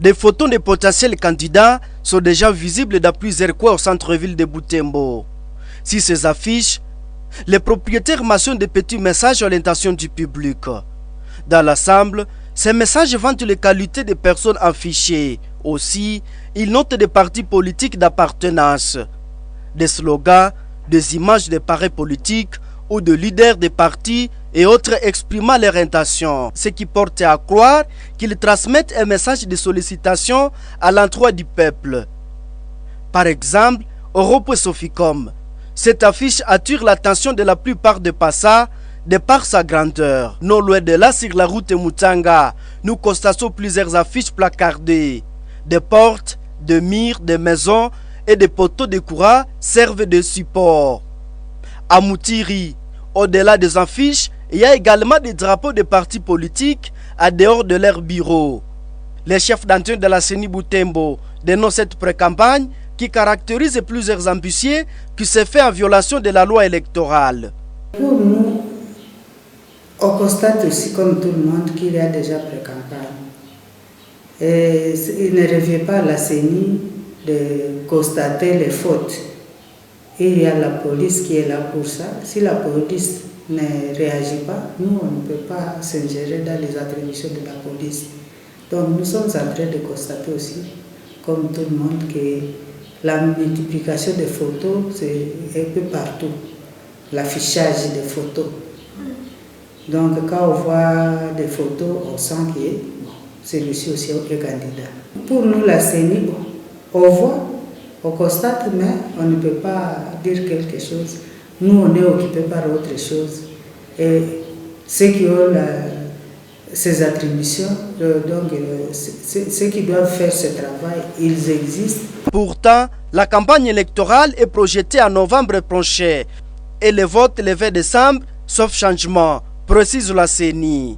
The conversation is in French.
Des photos des potentiels candidats sont déjà visibles dans plusieurs coins au centre-ville de Butembo. Sur ces affiches, les propriétaires mentionnent des petits messages à l'intention du public. Dans l'ensemble, ces messages vantent les qualités des personnes affichées. Aussi, ils notent des partis politiques d'appartenance, des slogans, des images des partis politiques ou de leaders des partis et autres exprimant leur intention, ce qui porte à croire qu'ils transmettent un message de sollicitation à l'endroit du peuple. Par exemple, Europe Soficom, cette affiche attire l'attention de la plupart des passants de par sa grandeur. Non loin de là, sur la route Mutanga, nous constatons plusieurs affiches placardées. Des portes, des murs, des maisons et des poteaux de courant servent de support. À Moutiri, au-delà des affiches, il y a également des drapeaux de partis politiques à dehors de leurs bureaux. Les chefs d'antenne de la CENI Butembo dénoncent cette pré-campagne qui caractérise plusieurs ambitieux qui se fait en violation de la loi électorale. Pour nous, on constate aussi, comme tout le monde, qu'il y a déjà pré-campagne. Et il ne revient pas à la CENI de constater les fautes. Il y a la police qui est là pour ça. Si la police ne réagit pas, nous, on ne peut pas s'ingérer dans les attributions de la police. Donc nous sommes en train de constater aussi, comme tout le monde, que la multiplication des photos, c'est un peu partout. L'affichage des photos. Donc quand on voit des photos, on sent que bon, celui-ci aussi est candidat. Pour nous, la CENI, bon, on voit, on constate, mais on ne peut pas dire quelque chose. Nous, on est occupés par autre chose. Et ceux qui ont ces attributions, donc ceux qui doivent faire ce travail, ils existent. Pourtant, la campagne électorale est projetée en novembre prochain et le vote le 20 décembre, sauf changement, précise la CENI.